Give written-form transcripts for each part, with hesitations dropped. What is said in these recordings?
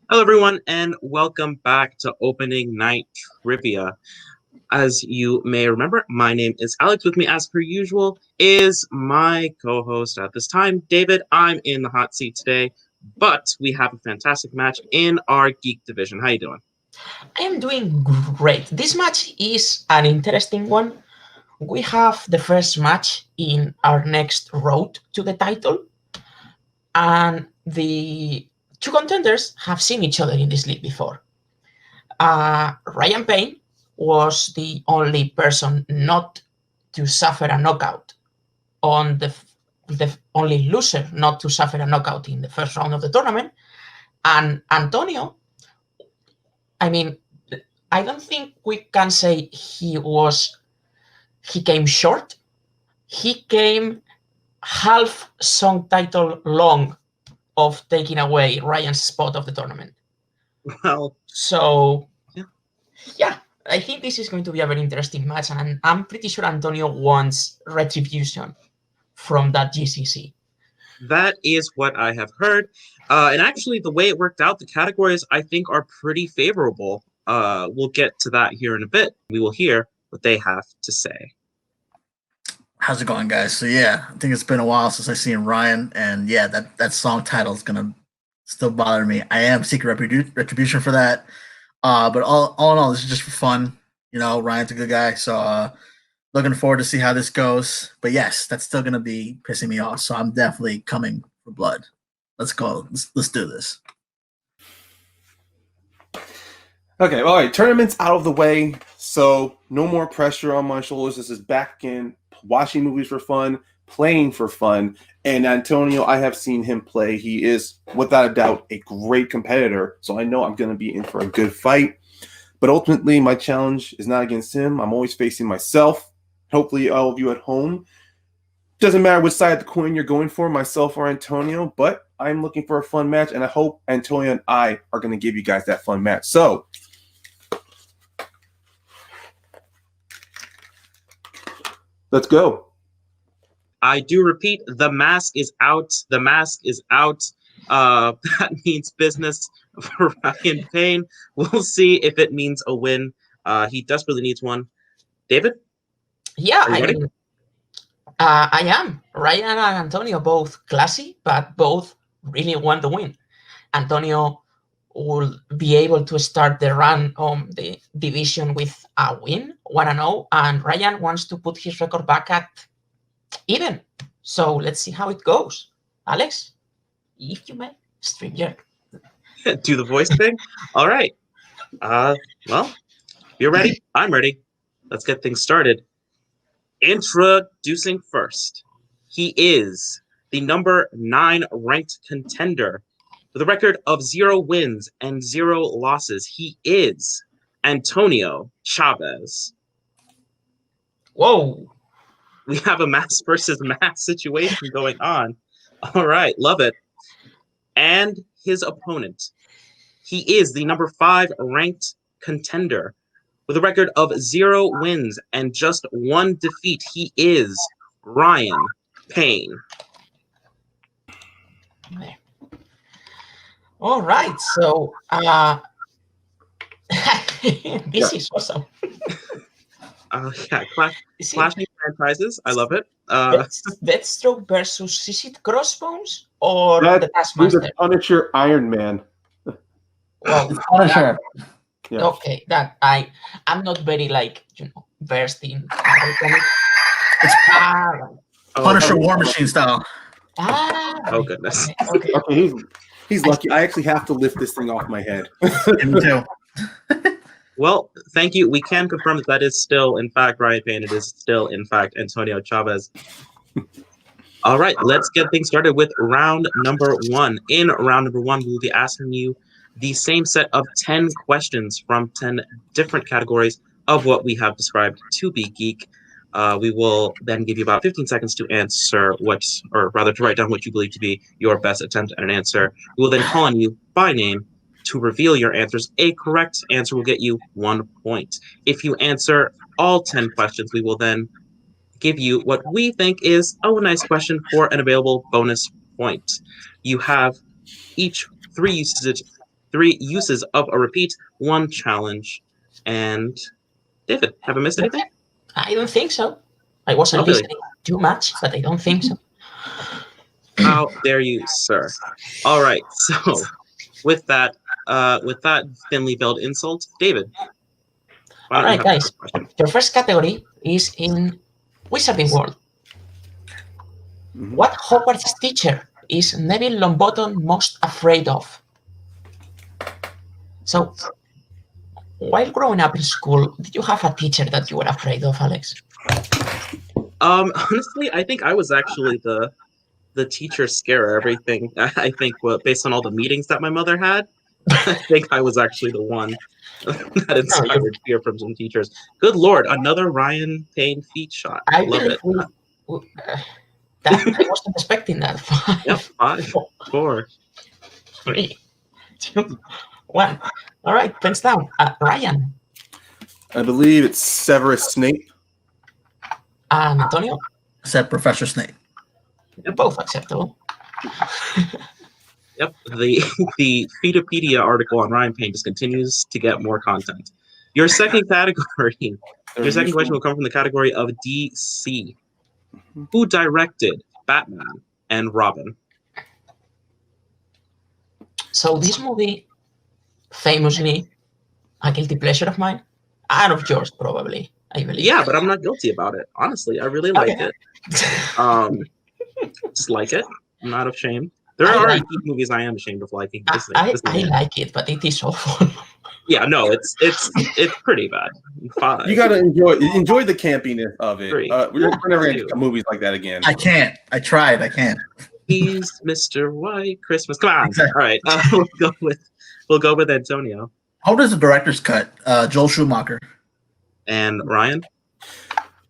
Hello, everyone, and welcome back to Opening Night Trivia. As you may remember, my name is Alex. With me, as per usual, is my co-host at this time, David. I'm in the hot seat today, but we have a fantastic match in our Geek division. How you doing? I am doing great. This match is an interesting one. We have the first match in our next road to the title, and the two contenders have seen each other in this league before. Ryan Payne was the only person not to suffer a knockout on the only loser not to suffer a knockout in the first round of the tournament. And Antonio, I mean, I don't think we can say he came short. He came half song title long of taking away Ryan's spot of the tournament. Well, so yeah, I think this is going to be a very interesting match, and I'm pretty sure Antonio wants retribution from that GCC. That is what I have heard. And actually, the way it worked out, the categories I think are pretty favorable. We'll get to that here in a bit. We will hear what they have to say. How's it going, guys? So yeah, I think it's been a while since I've seen Ryan, and yeah, that song title is gonna still bother me. I am seeking retribution for that, but all in all, this is just for fun. You know, Ryan's a good guy, so looking forward to see how this goes. But yes, that's still gonna be pissing me off, so I'm definitely coming for blood. Let's go. Let's do this. Okay, all right. Tournament's out of the way, so no more pressure on my shoulders. This is back in watching movies for fun, playing for fun. And Antonio, I have seen him play. He is, without a doubt, a great competitor. So I know I'm going to be in for a good fight. But ultimately, my challenge is not against him. I'm always facing myself. Hopefully, all of you at home. Doesn't matter which side of the coin you're going for, myself or Antonio. But I'm looking for a fun match. And I hope Antonio and I are going to give you guys that fun match. So let's go. I do repeat, the mask is out. The mask is out. That means business for Ryan Payne. We'll see if it means a win. He desperately needs one. David? Yeah, I am. Ryan and Antonio both classy, but both really want the win. Antonio will be able to start the run on the division with a win, 1-0, and Ryan wants to put his record back at even. So let's see how it goes. Alex, if you may, stranger. Do the voice thing? All right. Well, you're ready. I'm ready. Let's get things started. Introducing first. He is the number 9 ranked contender with a record of 0 wins and 0 losses. He is Antonio Chavez. Whoa. We have a mass versus mass situation going on. All right, love it. And his opponent. He is the number 5 ranked contender with a record of 0 wins and just 1 defeat. He is Ryan Payne. Okay. All right, so this is awesome. Yeah, clashing franchises. I love it. Deathstroke versus, is it Crossbones or the He's Taskmaster? a Punisher Iron Man. Well, Punisher. Yeah. Okay, that I'm not very versed in comics. It's Punisher Oh, War Machine style. Oh goodness. Okay. He's lucky. I actually have to lift this thing off my head. Me too. Well, thank you. We can confirm that is still, in fact, Ryan Payne. It is still, in fact, Antonio Chavez. All right, let's get things started with round number 1. In round number 1, we will be asking you the same set of 10 questions from 10 different categories of what we have described to be geek. We will then give you about 15 seconds to answer to write down what you believe to be your best attempt at an answer. We will then call on you by name to reveal your answers. A correct answer will get you 1 point. If you answer all 10 questions, we will then give you what we think is a nice question for an available bonus point. You have each three uses of a repeat, one challenge. And David, have I missed anything? I don't think so. I wasn't Okay. listening too much, but I don't think so. How dare you, sir? All right. So with that thinly veiled insult, David. why All don't you right, have the guys. first question? Your first category is in Wizarding World. Mhm. What Hogwarts teacher is Neville Longbottom most afraid of? So, while growing up in school, did you have a teacher that you were afraid of, Alex? Honestly, I think I was actually the teacher scare everything. I think based on all the meetings that my mother had, I think I was actually the one that inspired fear from some teachers. Good Lord, another Ryan Payne feet shot. I Love believe it. that I wasn't expecting that. Yep, 5, 4. 3, 2, 1. All right, pens down. Ryan I believe it's Severus Snape. and Antonio, Said Professor Snape. both acceptable. Yep, the Feedopedia article on Ryan Payne just continues to get more content. Your second category, your second question will come from the category of DC. Who directed Batman and Robin? So this movie, famously, a guilty pleasure of mine, and of yours probably, I believe. Yeah, but I'm not guilty about it. Honestly, I really like it. Just like it. I'm not ashamed. There are like geek movies I am ashamed of liking. I like it, but it is awful. Yeah, no, it's pretty bad. 5. You gotta enjoy the campiness of it. 3. We're never gonna 2. get movies like that again. I can't. I tried. I can't. He's Mr. White Christmas. Come on. Exactly. All right. We'll go with Antonio How does the director's cut? Joel Schumacher. and Ryan.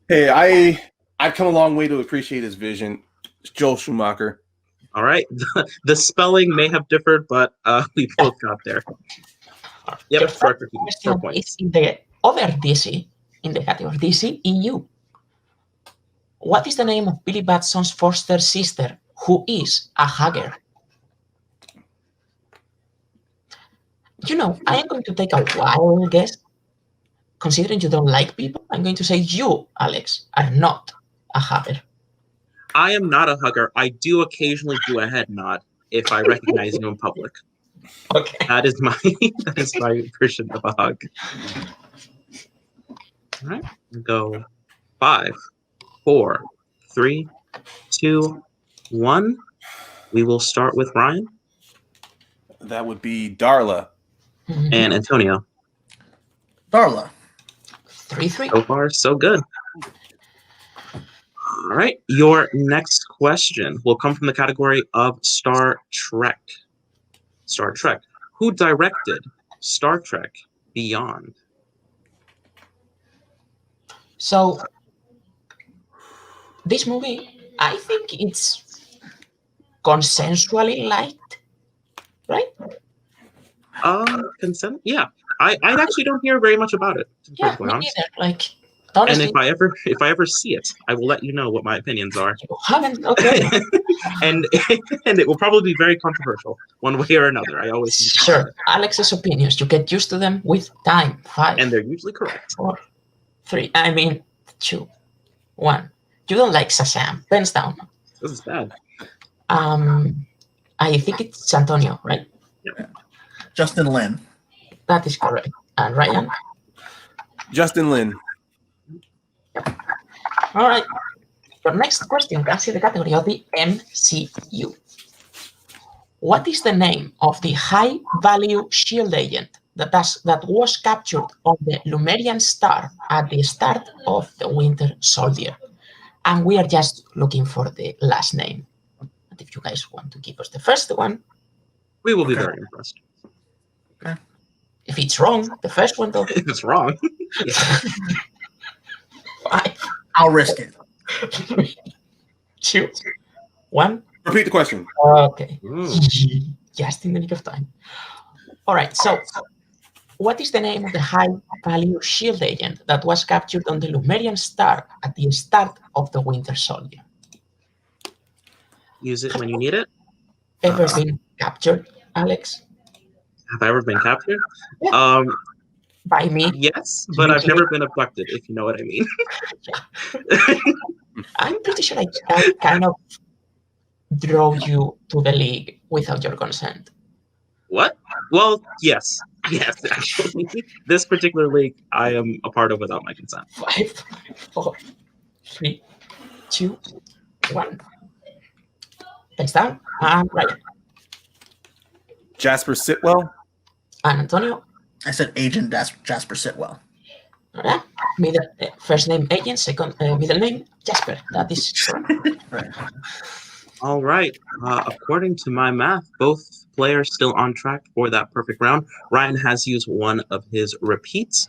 Hey, I've come a long way to appreciate his vision. It's Joel Schumacher. All right. The spelling may have differed, but we both got there. Yep. Your Correct. first 4 question points. is in the other DC, in the category DC EU. What is the name of Billy Batson's foster sister, who is a hugger? You know, I am going to take a wild guess. Considering you don't like people, I'm going to say you, Alex, are not a hugger. I am not a hugger. I do occasionally do a head nod if I recognize you in public. Okay. That is my version of a hug. All right. Go 5, 4, 3, 2, 1. We will start with Ryan That would be Darla. and Antonio. Darla. 3-3. So far, so good. All right. Your next question will come from the category of Star Trek. Star Trek. Who directed Star Trek Beyond? So, this movie, I think it's consensually liked, right? Consent? Yeah. I actually don't hear very much about it, to be Yeah, perfectly me honest. neither. Like, And honestly, if I ever see it, I will let you know what my opinions are. you haven't. Okay. and it will probably be very controversial, one way or another. I always seem to say Sure. that. Alex's opinions, you get used to them with time. 5, And they're usually correct. 4, 3. I mean, 2, 1. You don't like Shazam. Pens down. This is bad. I think it's Antonio, right? Justin Lin. That is correct. And Ryan? Justin Lin. All right. Your next question comes in the category of the MCU. What is the name of the high-value shield agent that was captured on the Lumerian star at the start of the Winter Soldier? And we are just looking for the last name. But if you guys want to give us the first one, We will be very impressed. if it's wrong, the first one though. If it's wrong. I'll risk it. 3, 2, 1. Repeat the question. Okay. Ooh. Just in the nick of time. All right. So, What is the name of the high-value shield agent that was captured on the Lumerian star at the start of the Winter Soldier? Use it when you need it. Ever been captured, Alex? Have I ever been captured? Yeah. By me? Yes, but I've never been abducted, if you know what I mean. I'm pretty sure I kind of drove you to the league without your consent. What? Well, yes. Yes, actually. This particular league I am a part of without my consent. 5, 4, 3, 2, 1. Thanks down. And Ryan. Jasper Sitwell. And Antonio. I said Agent Jasper Sitwell. First name Agent, second middle name Jasper. That is correct. Right. All right. According to my math, both players still on track for that perfect round. Ryan has used one of his repeats.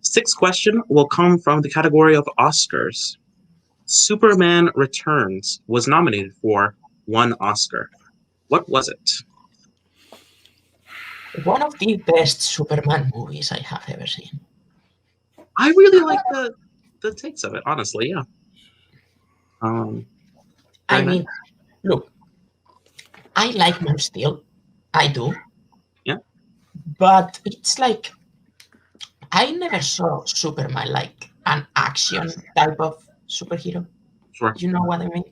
Sixth question will come from the category of Oscars. Superman Returns was nominated for one Oscar. What was it? One of the best Superman movies I have ever seen. I really like the takes of it, honestly, yeah. I mean, look, I like Man of Steel. I do. Yeah. But it's like, I never saw Superman like an action type of superhero. Sure. You know what I mean?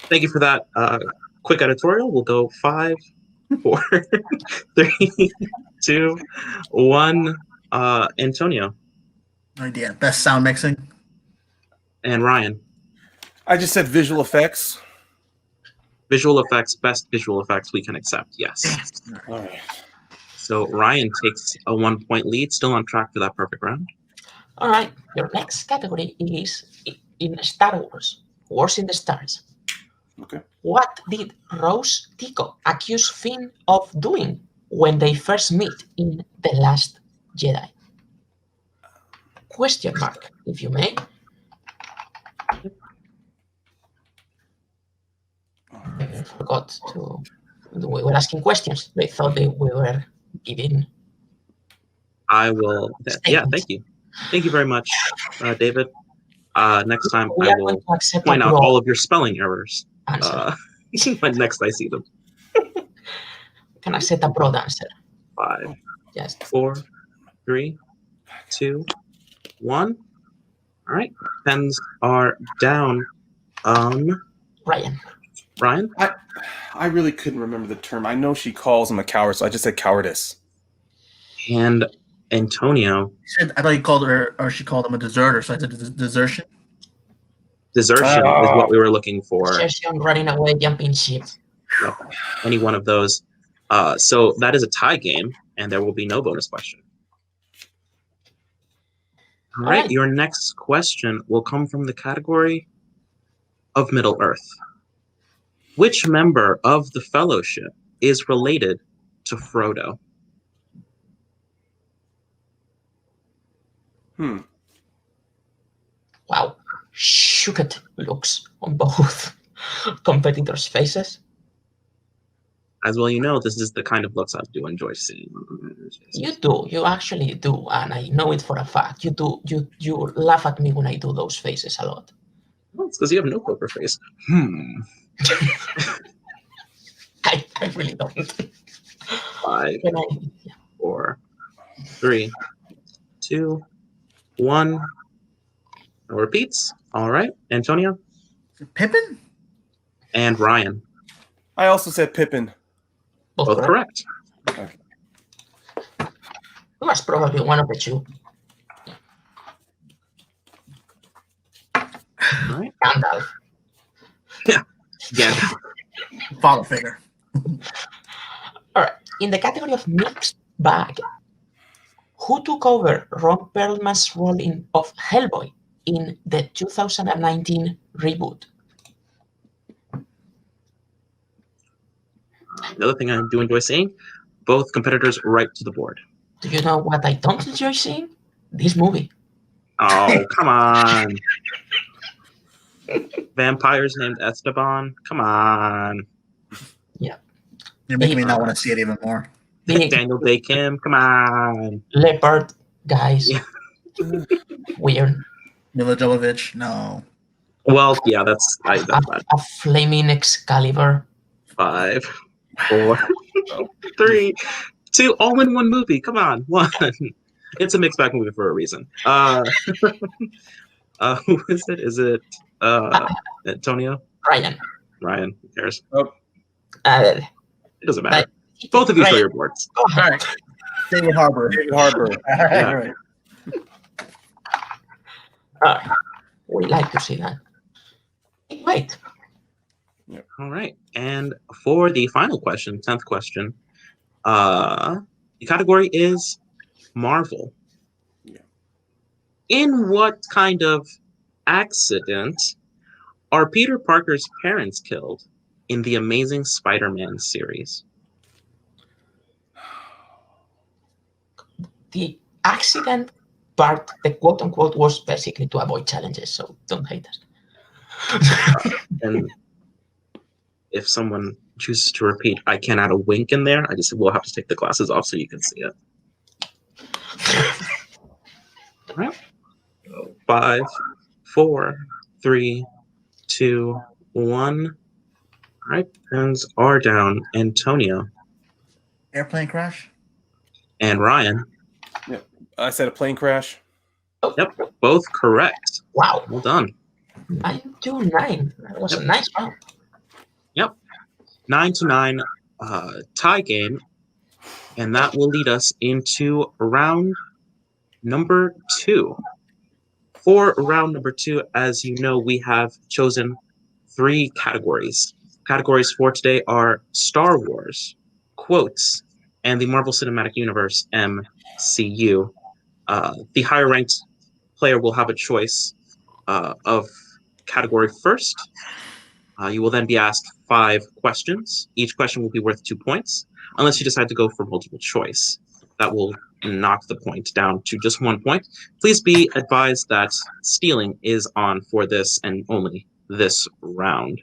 Thank you for that quick editorial. We'll go 5, 4, 3, 2, 1. Antonio. No idea. Best sound mixing. And Ryan. I just said visual effects. Visual effects, best visual effects we can accept, yes. All right. So Ryan takes a 1-point lead, still on track for that perfect round. All right. Your next category is in Star Wars, Wars in the Stars. Okay. What did Rose Tico accuse Finn of doing when they first meet in The Last Jedi? Question mark, if you may. I forgot to. We were asking questions. They thought we were giving. I will. Yeah, thank you. Thank you very much, David. Next time I will point out all of your spelling errors when next I see them. Can I accept a broad answer? 5, Yes. 4, 3, 2, 1. All right. Pens are down. Ryan. I really couldn't remember the term. I know she calls him a coward, so I just said cowardice. And Antonio. I thought he called her, or she called him a deserter, so I said desertion. Desertion is what we were looking for. Desertion, running away, jumping ship. Yep. Any one of those. So that is a tie game, and there will be no bonus question. All right. Your next question will come from the category of Middle Earth. Which member of the Fellowship is related to Frodo? Wow. Shooked looks on both competitors' faces. As well, you know, this is the kind of looks I do enjoy seeing. You do. You actually do. And I know it for a fact. You do. You laugh at me when I do those faces a lot. Well, it's because you have no poker face. I really don't. 5, 4, 3, 2, 1. No repeats. All right. Antonio? Pippin? And Ryan. I also said Pippin. Both correct. Okay. It was probably one of the two. All right. Gandalf. Yeah. Gandalf. Father figure. All right. In the category of mixed bag, who took over Ron Perlman's role of Hellboy in the 2019 reboot? Another thing I do enjoy seeing, both competitors right to the board. Do you know what I don't enjoy seeing? This movie. Oh, come on. Vampires named Esteban? Come on. Yeah. You're making me not want to see it even more. Big Daniel Day Kim, come on. leopard guys. Yeah. Weird. Mila Jovovich, no. Well, yeah, that's bad. A flaming Excalibur. 5, 4, 3, 2, all in one movie. Come on, 1. It's a mixed bag movie for a reason. Who is it? Is it Antonio? Ryan. Ryan, who cares? Uh, It doesn't matter. Both of you show your boards. Go ahead. All right. David Harbour. David Harbour. Yeah. Right. We like to see that. Wait. All right. And for the final question, 10th question, the category is Marvel. Yeah. In what kind of accident are Peter Parker's parents killed in the Amazing Spider-Man series? The accident part, the quote unquote, was basically to avoid challenges, so don't hate us. And if someone chooses to repeat, I can add a wink in there. I just will have to take the glasses off so you can see it. All right. 5, 4, 3, 2, 1. All right, pens are down. Antonio Airplane crash? and Ryan. I said a plane crash. Yep, both correct. Wow. Well done. 9-9. That was a nice round. 9-9 tie game, and that will lead us into round number 2. For round number 2, as you know, we have chosen 3 categories. Categories for today are Star Wars, quotes, and the Marvel Cinematic Universe, MCU. The higher ranked player will have a choice of category first. You will then be asked 5 questions. Each question will be worth 2 points, unless you decide to go for multiple choice. That will knock the point down to just 1 point. Please be advised that stealing is on for this and only this round.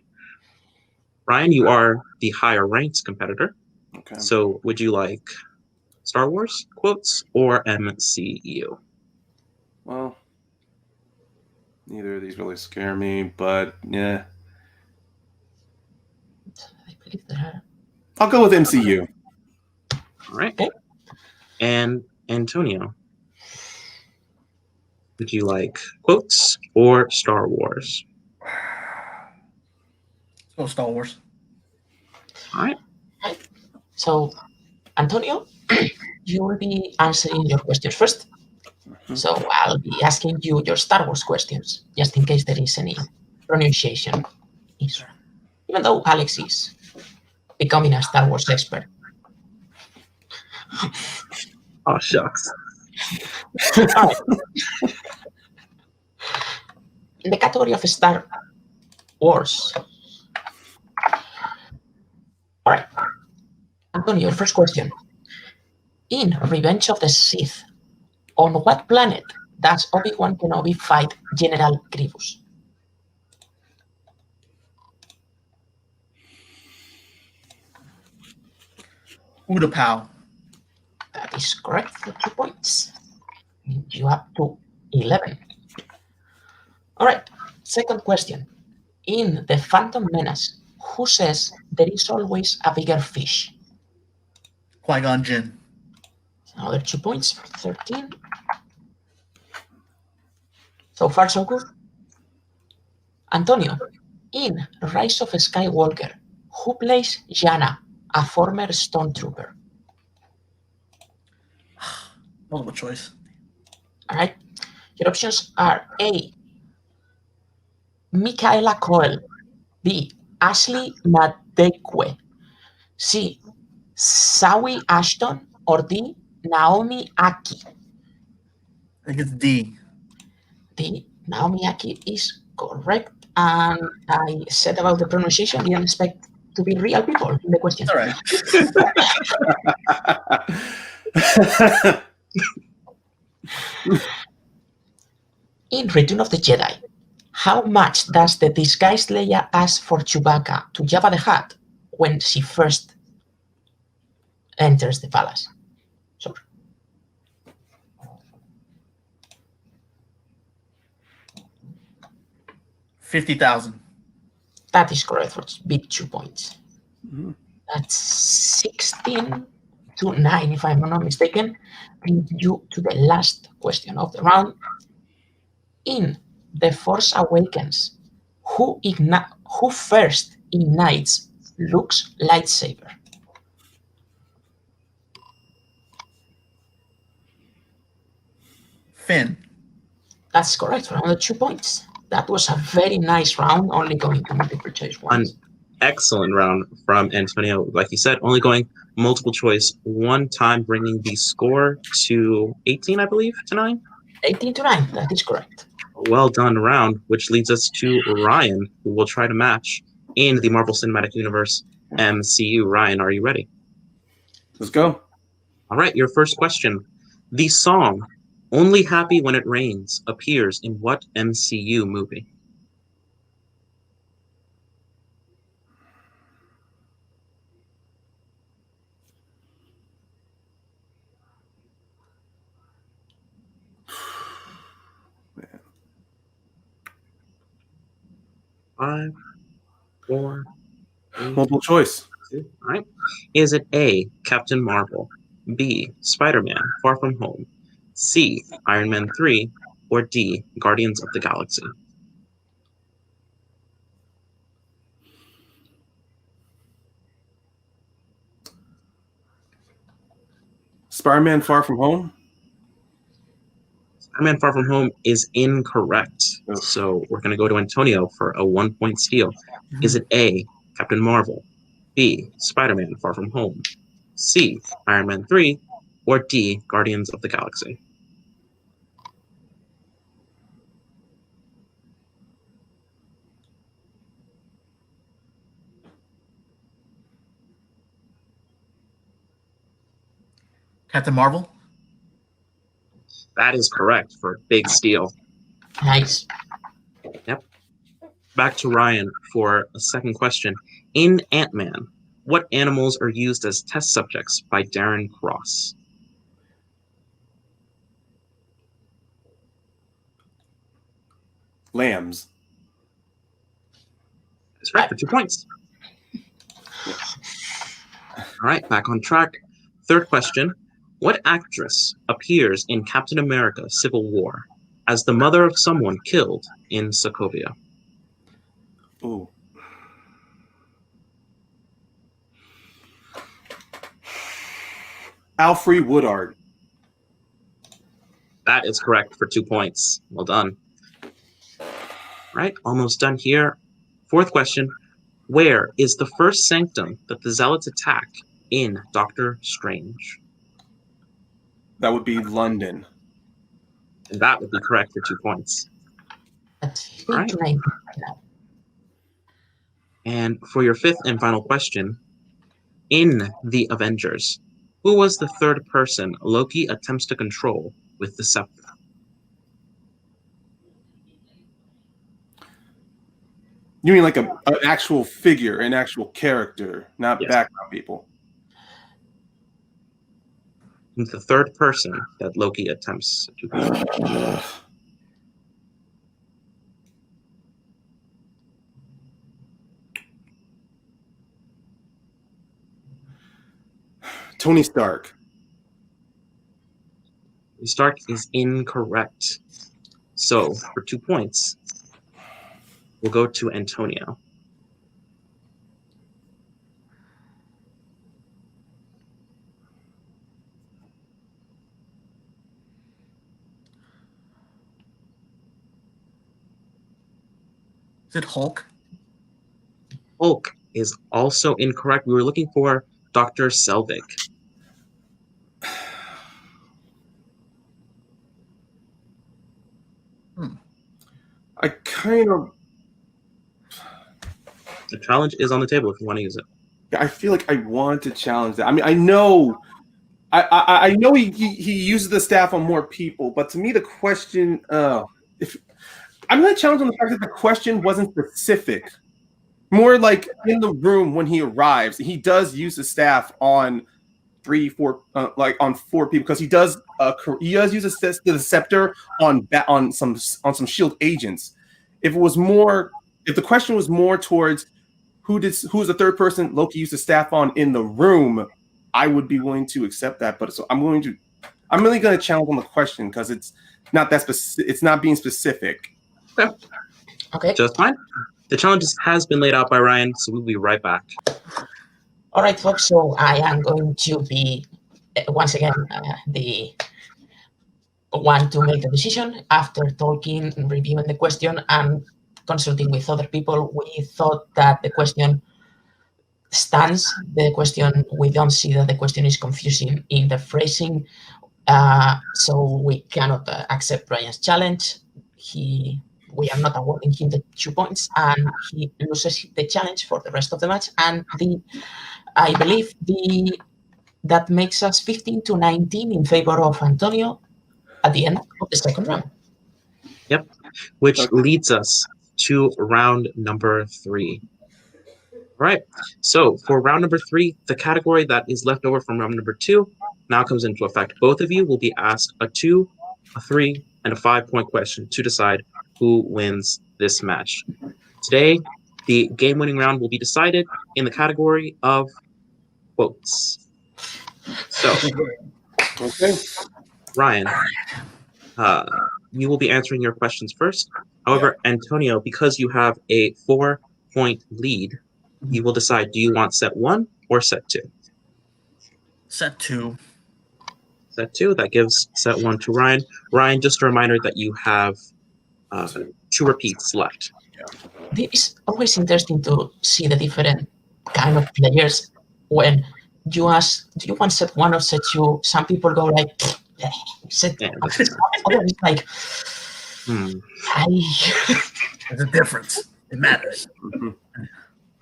Ryan, you are the higher ranked competitor. Okay. So would you like Star Wars, quotes, or MCU? Well, neither of these really scare me, but yeah. I believe there are. I'll go with MCU. All right. Okay. And Antonio, would you like quotes or Star Wars? Let's go Star Wars. All right. So, Antonio, you will be answering your questions first. So I'll be asking you your Star Wars questions, just in case there is any pronunciation issue. Even though Alex is becoming a Star Wars expert. Oh, shucks. All right. In the category of Star Wars. All right. Antonio, your first question. In Revenge of the Sith, on what planet does Obi-Wan Kenobi fight General Grievous? Utapau. That is correct for 2 points. You up to 11. All right. Second question. In The Phantom Menace, who says there is always a bigger fish? Qui-Gon Jinn. Another 2 points, 13. So far, so good. Antonio, in Rise of Skywalker, who plays Jana, a former stormtrooper? Multiple choice. All right. Your options are A, Michaela Coel, B, Ashley Madekwe, C, Sawi Ashton, or D, Naomi Aki. I think it's D. D, Naomi Aki is correct. And I said about the pronunciation, didn't expect to be real people in the question. All right. In Return of the Jedi, how much does the disguised Leia ask for Chewbacca to Jabba the Hutt when she first enters the palace. So 50,000. that is correct for big 2 points. Mhm. That's 16 to 9, if I'm not mistaken, brings you to the last question of the round. In The Force Awakens, who first ignites Luke's lightsaber? Finn. That's correct for another 2 points. That was a very nice round, only going to multiple choice ones. An excellent round from Antonio. Like you said, only going multiple choice one time, bringing the score to 18, I believe, to 9. 18 to 9, that is correct. Well done round, which leads us to Ryan, who will try to match in the Marvel Cinematic Universe MCU. Ryan, are you ready? Let's go. All right, your first question. The song Only Happy When It Rains appears in what MCU movie? Man. 5, 4, 3, Multiple choice. 2. All right. Is it A, Captain Marvel, B, Spider-Man, Far From Home, C, Iron Man 3, or D, Guardians of the Galaxy? Spider-Man Far From Home? Spider-Man Far From Home is incorrect. Oof. So we're going to go to Antonio for a 1-point steal. Is it A, Captain Marvel, B, Spider-Man Far From Home, C, Iron Man 3, or D, Guardians of the Galaxy? Captain Marvel. That is correct for a big steal. Nice. Back to Ryan for a second question. In Ant-Man, what animals are used as test subjects by Darren Cross? Lambs. That's right, for 2 points. All right, back on track. Third question. What actress appears in Captain America Civil War as the mother of someone killed in Sokovia? Ooh. Alfre Woodard. That is correct for 2 points. Well done. All right, almost done here. Fourth question. Where is the first sanctum that the Zealots attack in Doctor Strange? That would be London. And that would be correct for 2 points. That's 8 All right. to 9 now. And for your fifth and final question, in The Avengers, who was the third person Loki attempts to control with the scepter? You mean like an actual figure, an actual character, not Yes. background people? The third person that Loki attempts to control. Tony Stark. Stark is incorrect. So, for 2 points, we'll go to Antonio. Is it Hulk? Hulk is also incorrect. We were looking for Dr. Selvig. I kind of, The challenge is on the table if you want to use it. I feel like I want to challenge that. I mean, I know he uses the staff on more people, but to me the question, if I'm going to challenge on the fact that the question wasn't specific, more like in the room when he arrives, he does use the staff on 4 on 4 people because he does use the scepter on some shield agents. If the question was more towards who's the third person Loki used the staff on in the room, I would be willing to accept that. But so I'm really going to challenge on the question because it's not that specific. It's not being specific. Okay. Just fine. The challenge has been laid out by Ryan, so we'll be right back. All right, folks. So I am going to be once again the one to make the decision after talking, reviewing the question, and consulting with other people. We thought that the question stands. The question, we don't see that the question is confusing in the phrasing, so we cannot accept Ryan's challenge. We are not awarding him the 2 points, and he loses the challenge for the rest of the match. And I believe that makes us 15-19 in favor of Antonio at the end of the second round. Yep, which leads us to round number 3. All right, so for round number 3, the category that is left over from round number 2 now comes into effect. Both of you will be asked a 2, a 3, and a 5-point question to decide who wins this match. Today, the game-winning round will be decided in the category of quotes. So, Okay. Ryan, you will be answering your questions first. However, Antonio, because you have a 4-point lead, you will decide, do you want set 1 or set 2? Set 2. Set 2, that gives set 1 to Ryan. Ryan, just a reminder that you have 2 repeats left. It's always interesting to see the different kind of players. When you ask, do you want set 1 or set 2? Some people go like, set. Others like, There's a difference. It matters. Mm-hmm.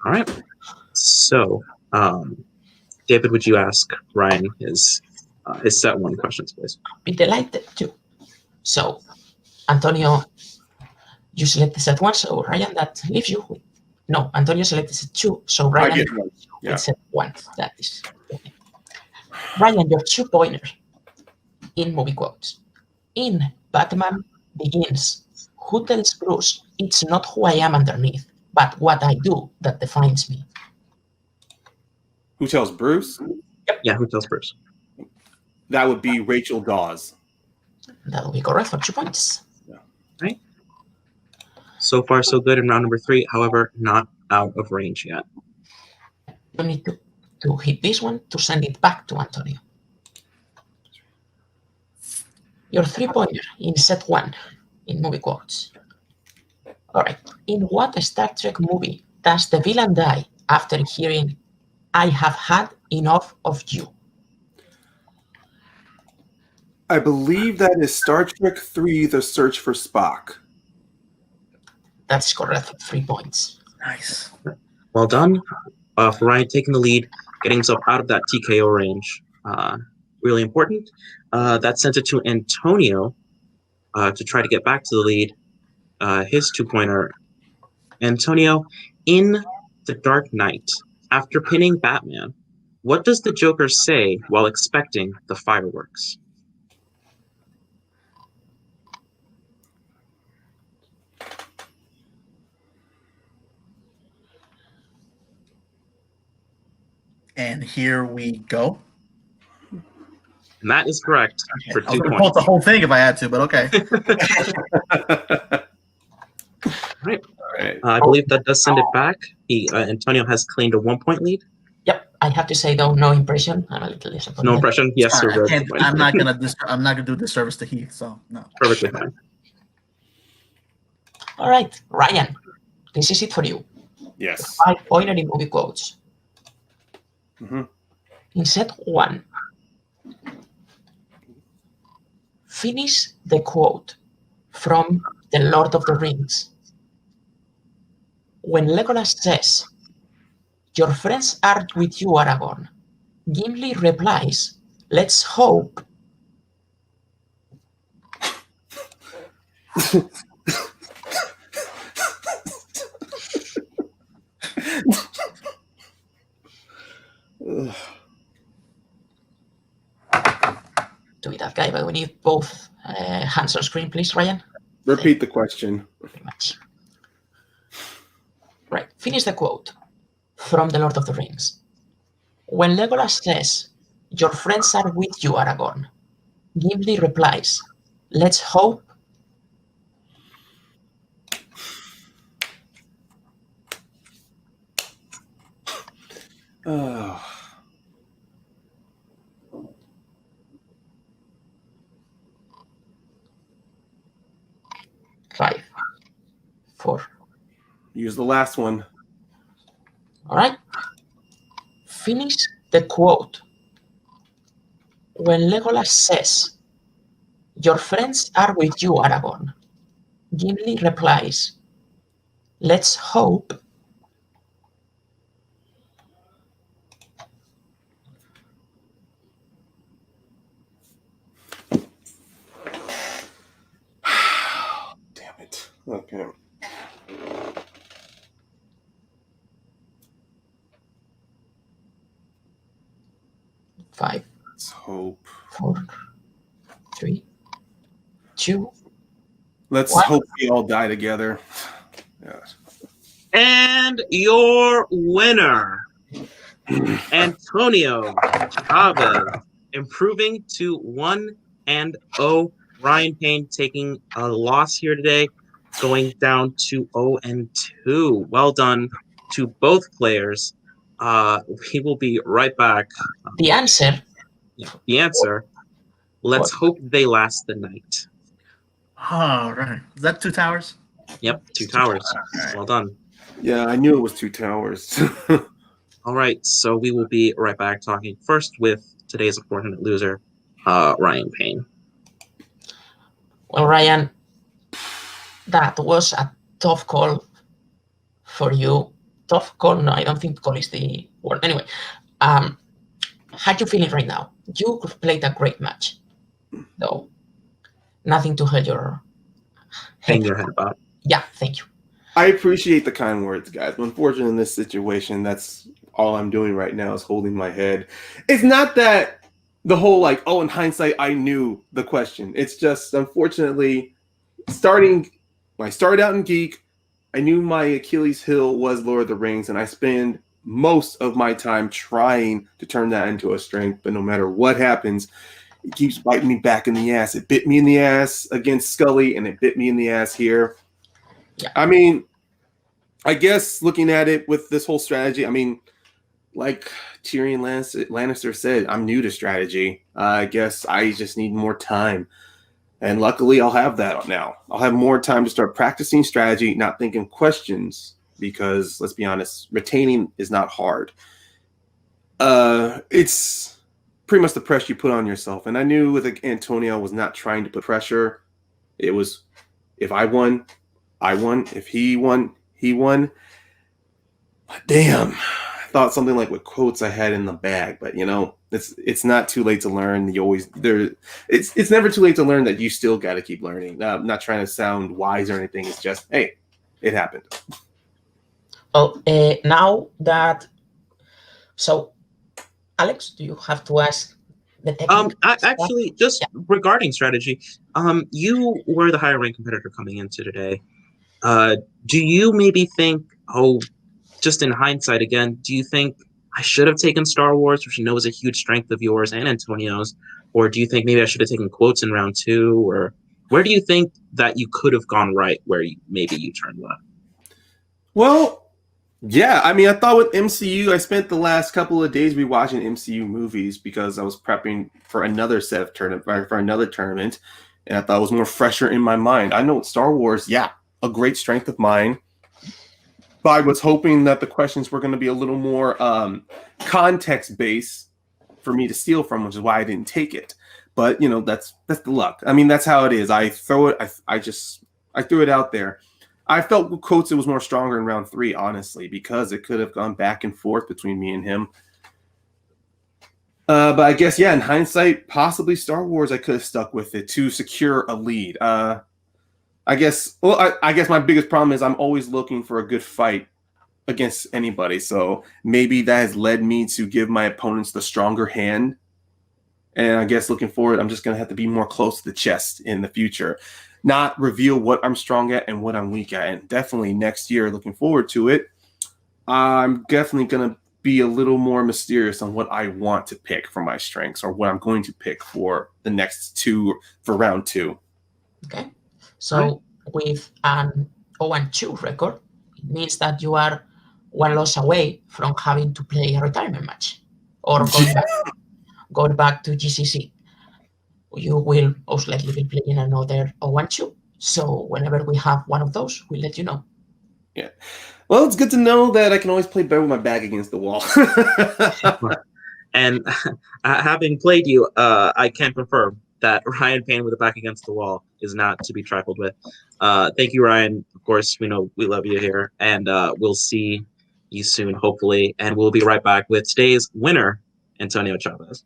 All right. So, David, would you ask Ryan his set 1 questions, please? Be delighted to. So, Antonio, you select the set 1, so Ryan, that leaves you with. No, Antonio selected set 2, so Ryan with set 1. That is okay. Ryan, your 2-pointers in movie quotes. In Batman Begins, who tells Bruce it's not who I am underneath, but what I do that defines me? Who tells Bruce? Yep. Yeah, who tells Bruce? That would be Rachel Dawes. That will be correct for 2 points. Right. So far, so good in round number 3. However, not out of range yet. You need to hit this one to send it back to Antonio. Your 3-pointer in set 1 in movie quotes. All right. In what Star Trek movie does the villain die after hearing, "I have had enough of you"? I believe that is Star Trek 3, The Search for Spock. That's correct for 3 points. Nice. Well done. For Ryan taking the lead, getting himself out of that TKO range. Really important. That sent it to Antonio to try to get back to the lead. His 2-pointer. Antonio, in The Dark Knight, after pinning Batman, what does the Joker say while expecting the fireworks? And here we go. And that is correct for I was 2 going to points. quote the whole thing if I had to, but okay. Right. All right. I believe that does send it back. Antonio has claimed a 1-point lead. Yep. I have to say though, no impression. I'm a little disappointed. No impression. Yes, sir. I'm not gonna do disservice to Heath, so no. Perfectly fine. All right, Ryan, this is it for you. Yes. 5-pointer in movie quotes. Mm-hmm. In set 1, finish the quote from The Lord of the Rings. When Legolas says, "Your friends are with you, Aragorn," Gimli replies, "Let's hope." We need both hands on screen, please, Ryan. Repeat the question. Very much. Right. Finish the quote from The Lord of the Rings. When Legolas says, "Your friends are with you, Aragorn," Gimli replies, "Let's hope." Oh. 5, 4. Use the last one. All right. Finish the quote. When Legolas says, "Your friends are with you, Aragorn," Gimli replies, "Let's hope." Damn it. Okay. Five, Let's hope. 4, 3, 2. Let's What? hope we all die together. Yeah. And your winner, Antonio Chavez, improving to 1-0. Ryan Payne taking a loss here today, going down to 0-2. Well done to both players. We will be right back. The answer. The answer. Let's hope they last the night. All right. Is that 2 towers? Yep, 2 towers. Alright. Well done. Yeah, I knew it was 2 towers. All right, so we will be right back talking first with today's unfortunate loser, Ryan Payne. Well, Ryan, that was a tough call for you. Tough call? No, I don't think call is the word. Anyway, how you feeling right now? You played a great match, though. Nothing to hurt your Hang your head about. Yeah, thank you. I appreciate the kind words, guys. But unfortunately, in this situation, that's all I'm doing right now is holding my head. It's not that the whole like, oh, in hindsight, I knew the question. It's just, unfortunately, when I started out in Geek, I knew my Achilles heel was Lord of the Rings, and I spend most of my time trying to turn that into a strength. But no matter what happens, it keeps biting me back in the ass. It bit me in the ass against Scully, and it bit me in the ass here. Yeah. I mean, I guess looking at it with this whole strategy, I mean, like Tyrion Lannister said, I'm new to strategy. I guess I just need more time. And luckily, I'll have that now. I'll have more time to start practicing strategy, not thinking questions, because let's be honest, retaining is not hard. It's pretty much the pressure you put on yourself. And I knew with Antonio was not trying to put pressure. It was, if I won, I won. If he won, he won. But damn, I thought something like with quotes I had in the bag, but you know, it's not too late to learn. It's never too late to learn that you still got to keep learning. I'm not trying to sound wise or anything. It's just, hey, it happened. Well, now that, so Alex, do you have to ask the technical? Actually, just regarding strategy, you were the higher ranked competitor coming into today. Do you maybe think, just in hindsight again, do you think I should have taken Star Wars, which you know is a huge strength of yours and Antonio's, or do you think maybe I should have taken quotes in round 2, or where do you think that you could have gone right where maybe you turned left? Well, yeah, I mean, I thought with MCU, I spent the last couple of days rewatching MCU movies because I was prepping for another tournament, and I thought it was more fresher in my mind. I know Star Wars, yeah, a great strength of mine, but I was hoping that the questions were going to be a little more context-based for me to steal from, which is why I didn't take it. But, you know, that's the luck. I mean, that's how it is. I throw it, I threw it out there. I felt with quotes it was more stronger in round 3, honestly, because it could have gone back and forth between me and him. But I guess, yeah, in hindsight, possibly Star Wars, I could have stuck with it to secure a lead. I guess my biggest problem is I'm always looking for a good fight against anybody. So maybe that has led me to give my opponents the stronger hand And I guess looking forward, I'm just going to have to be more close to the chest in the future. Not reveal what I'm strong at and what I'm weak at. And definitely next year, looking forward to it, I'm definitely going to be a little more mysterious on what I want to pick for my strengths or what I'm going to pick for the next two, for round 2. Okay. So with an 0-2 record, it means that you are one loss away from having to play a retirement match or going back to GCC. You will most likely be playing another 0-2. So whenever we have one of those, we'll let you know. Yeah. Well, it's good to know that I can always play better with my back against the wall. And having played you, I can confirm that Ryan Payne with the back against the wall is not to be trifled with. Thank you, Ryan. Of course, we know we love you here, and we'll see you soon, hopefully. And we'll be right back with today's winner, Antonio Chavez.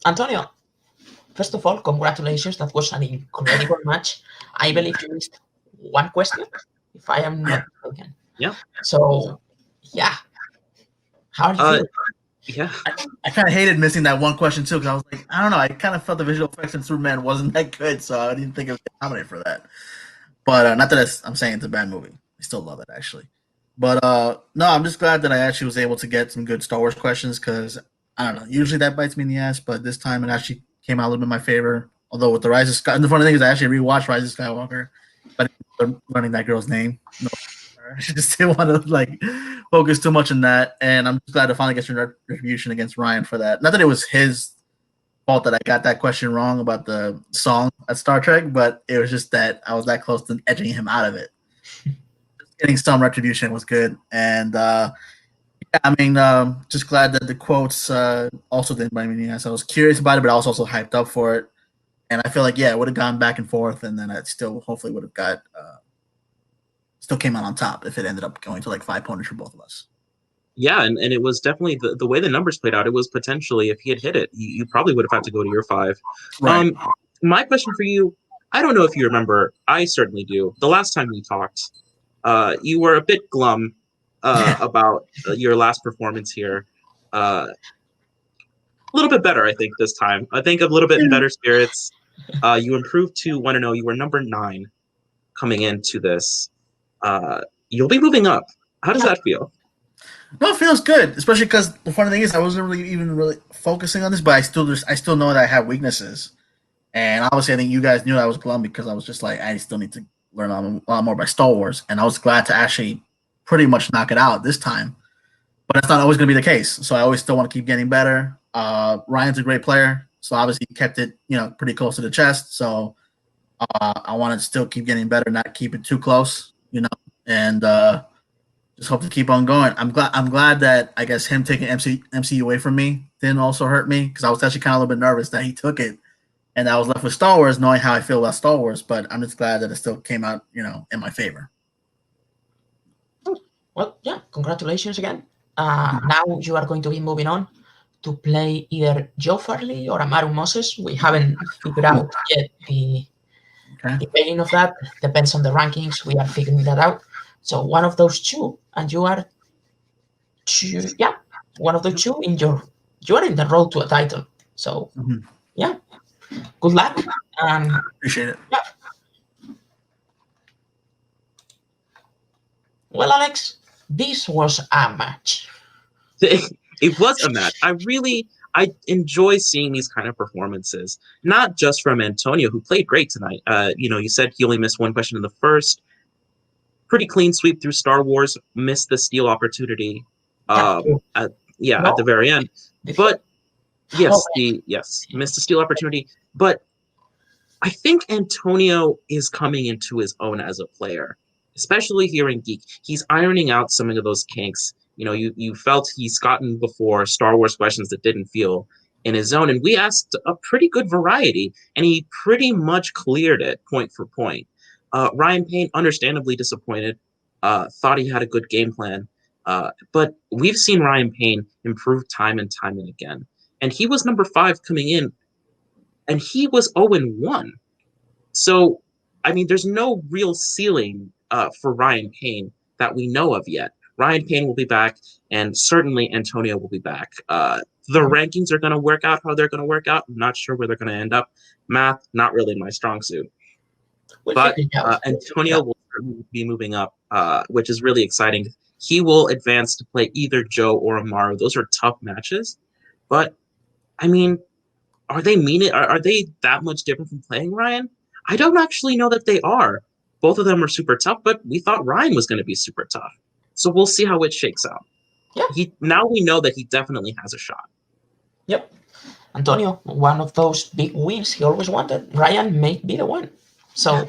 Antonio, first of all, congratulations. That was an incredible match. I believe you missed one question, if I am not mistaken. Yeah. So, yeah. How are you feeling? Yeah. I kind of hated missing that one question too, because I was like, I don't know, I kind of felt the visual effects in Superman wasn't that good, so I didn't think it was nominated for that. But not that I'm saying it's a bad movie. I still love it, actually. But no, I'm just glad that I actually was able to get some good Star Wars questions, because I don't know, usually that bites me in the ass, but this time it actually came out a little bit in my favor. Although with the Rise of Skywalker, and the funny thing is I actually rewatched Rise of Skywalker, but I'm learning that girl's name. No, I just didn't want to like focus too much on that, and I'm just glad to finally get some retribution against Ryan for that. Not that it was his fault that I got that question wrong about the song at Star Trek, but it was just that I was that close to edging him out of it. Getting some retribution was good, and yeah, I mean, just glad that the quotes also didn't bite me in the ass. I was curious about it, but I was also hyped up for it, and I feel like it would have gone back and forth, and then it still hopefully would have got still came out on top if it ended up going to like 5 pointers for both of us. Yeah, and it was definitely the way the numbers played out. It was potentially, if he had hit it, you probably would have had to go to your 5. Right. My question for you, I don't know if you remember, I certainly do. The last time we talked, you were a bit glum about your last performance here. A little bit better, I think, this time. I think a little bit in better spirits. You improved to 1-0. You were number 9 coming into this. You'll be moving up. How does that feel? No, it feels good, especially because the funny thing is I wasn't really focusing on this, but I still know that I have weaknesses, and obviously I think you guys knew I was glum because I was just like I still need to learn a lot more about Star Wars, and I was glad to actually pretty much knock it out this time, but that's not always going to be the case. So I always still want to keep getting better. Ryan's a great player, so obviously he kept it pretty close to the chest. So I want to still keep getting better, not keep it too close, and. Just hope to keep on going. I'm glad that I guess him taking MC away from me didn't also hurt me, because I was actually kind of a little bit nervous that he took it, and I was left with Star Wars, knowing how I feel about Star Wars. But I'm just glad that it still came out, in my favor. Well, yeah, congratulations again. Now you are going to be moving on to play either Joe Farley or Amaru Moses. We haven't figured out yet the pairing of that. Depends on the rankings. We are figuring that out. So one of those two, and you are one of the two you are in the road to a title. So yeah, good luck. Appreciate it. Yeah. Well, Alex, this was a match. It was a match. I enjoy seeing these kind of performances, not just from Antonio, who played great tonight. You said he only missed one question in the first. Pretty clean sweep through Star Wars, missed the steal opportunity at the very end. But missed the steal opportunity. But I think Antonio is coming into his own as a player, especially here in Geek. He's ironing out some of those kinks. You felt he's gotten before Star Wars questions that didn't feel in his zone. And we asked a pretty good variety, and he pretty much cleared it point for point. Ryan Payne, understandably disappointed, thought he had a good game plan. But we've seen Ryan Payne improve time and time and again. And he was number 5 coming in, and he was 0-1. So, I mean, there's no real ceiling for Ryan Payne that we know of yet. Ryan Payne will be back, and certainly Antonio will be back The rankings are going to work out how they're going to work out. I'm not sure where they're going to end up. Math, not really my strong suit. We'll But figure it out. Antonio will certainly be moving up, which is really exciting. He will advance to play either Joe or Amaru. Those are tough matches. But, I mean, are they that much different from playing Ryan? I don't actually know that they are. Both of them are super tough, but we thought Ryan was going to be super tough. So we'll see how it shakes out. Yeah. Now we know that he definitely has a shot. Yep. Antonio, one of those big wins he always wanted. Ryan may be the one. So,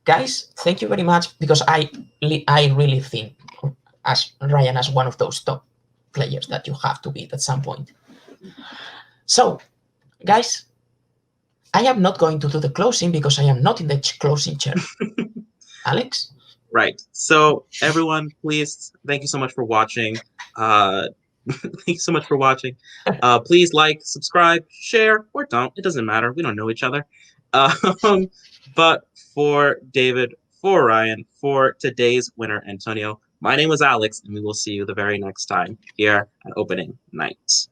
guys, thank you very much, because I really think as Ryan as one of those top players that you have to beat at some point. So, guys, I am not going to do the closing because I am not in the closing chair. Alex? Right. So everyone, please, thank you so much for watching. Thank you so much for watching. Please like, subscribe, share, or don't. It doesn't matter. We don't know each other. But for David, for Ryan, for today's winner, Antonio, my name was Alex, and we will see you the very next time here at Opening Night.